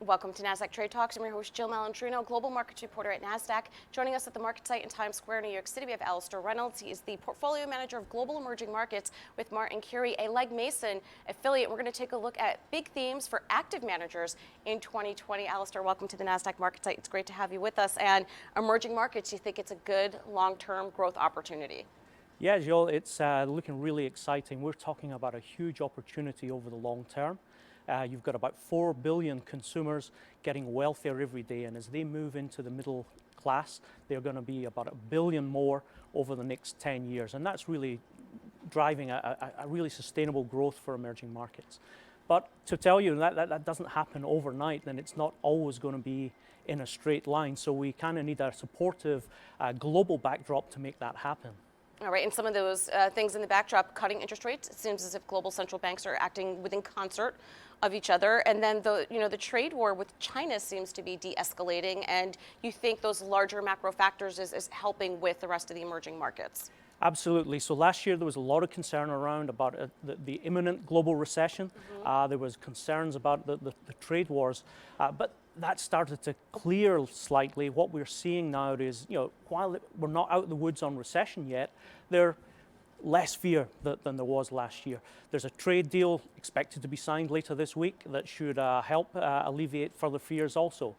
Welcome to Nasdaq Trade Talks. I'm your host, Jill Malandrino, global markets reporter at Nasdaq. Joining us at the market site in Times Square, New York City, we have Alistair Reynolds. He is the portfolio manager of global emerging markets with Martin Currie, a Legg Mason affiliate. We're going to take a look at big themes for active managers in 2020. Alistair, welcome to the Nasdaq market site. It's great to have you with us. And emerging markets, you think it's a good long-term growth opportunity? Yeah, Jill, it's looking really exciting. We're talking about a huge opportunity over the long term. You've got about 4 billion consumers getting wealthier every day, and as they move into the middle class, they're going to be about 1 billion more over the next 10 years, and that's really driving a really sustainable growth for emerging markets. But to tell you that doesn't happen overnight, then it's not always going to be in a straight line, so we kind of need a supportive global backdrop to make that happen. All right, and some of those things in the backdrop, cutting interest rates. It seems as if global central banks are acting within concert of each other. And then the trade war with China seems to be de-escalating. And you think those larger macro factors is helping with the rest of the emerging markets? Absolutely. So last year there was a lot of concern around about the imminent global recession. There was concerns about the trade wars, but that started to clear slightly. What we're seeing now is, while we're not out of the woods on recession yet, there's less fear than there was last year. There's a trade deal expected to be signed later this week that should help alleviate further fears also.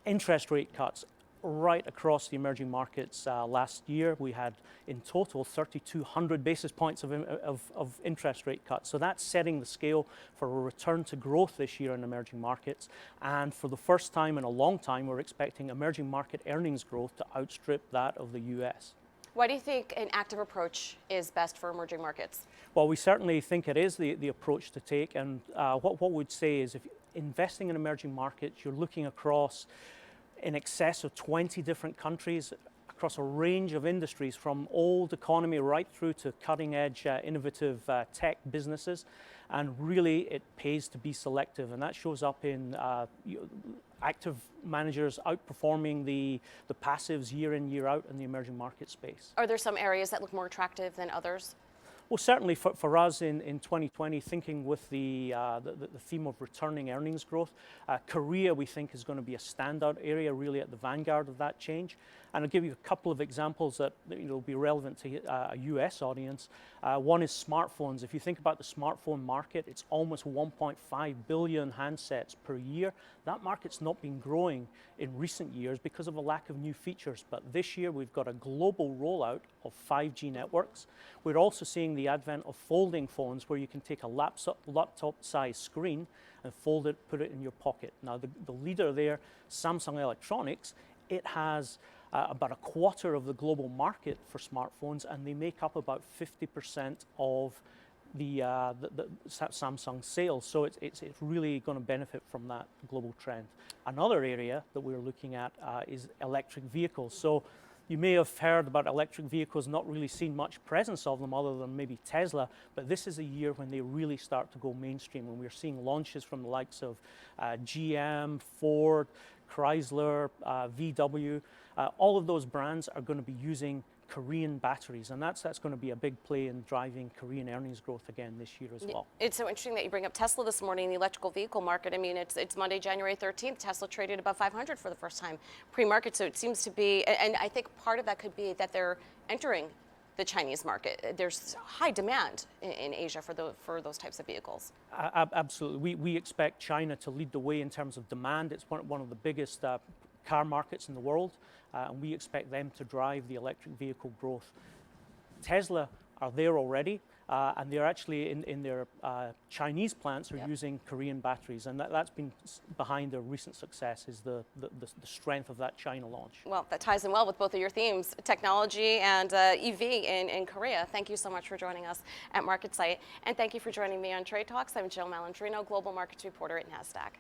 Interest rate cuts right across the emerging markets last year. We had in total 3,200 basis points of interest rate cuts. So that's setting the scale for a return to growth this year in emerging markets. And for the first time in a long time, we're expecting emerging market earnings growth to outstrip that of the US. Why do you think an active approach is best for emerging markets? Well, we certainly think it is the approach to take. And what we'd say is if investing in emerging markets, you're looking across in excess of 20 different countries across a range of industries, from old economy right through to cutting edge innovative tech businesses. And really it pays to be selective, and that shows up in active managers outperforming the passives year in, year out in the emerging market space. Are there some areas that look more attractive than others? Well, certainly for us in 2020, thinking with the theme of returning earnings growth, Korea we think is going to be a standout area, really at the vanguard of that change. And I'll give you a couple of examples that will be relevant to a US audience. One is smartphones. If you think about the smartphone market, it's almost 1.5 billion handsets per year. That market's not been growing in recent years because of a lack of new features. But this year we've got a global rollout of 5G networks. We're also seeing the advent of folding phones where you can take a laptop-sized screen and fold it, put it in your pocket. Now the leader there, Samsung Electronics, it has about a quarter of the global market for smartphones, and they make up about 50% of the Samsung sales. So it's really going to benefit from that global trend. Another area that we're looking at is electric vehicles. So you may have heard about electric vehicles, not really seen much presence of them other than maybe Tesla, but this is a year when they really start to go mainstream, and we're seeing launches from the likes of GM, Ford, Chrysler, VW. All of those brands are going to be using Korean batteries, and that's going to be a big play in driving Korean earnings growth again this year as well. It's so interesting that you bring up Tesla this morning, the electrical vehicle market. I mean, it's Monday, January 13th. Tesla traded above 500 for the first time pre-market, so it seems to be, and I think part of that could be that they're entering the Chinese market. There's high demand in Asia for those types of vehicles. Absolutely. We expect China to lead the way in terms of demand. It's one of the biggest car markets in the world, and we expect them to drive the electric vehicle growth. Tesla are there already, and they're actually in their Chinese plants are using Korean batteries, and that's been behind their recent success, is the strength of that China launch. Well, that ties in well with both of your themes, technology and EV in Korea. Thank you so much for joining us at MarketSite, and thank you for joining me on Trade Talks. I'm Jill Malandrino, Global Markets Reporter at Nasdaq.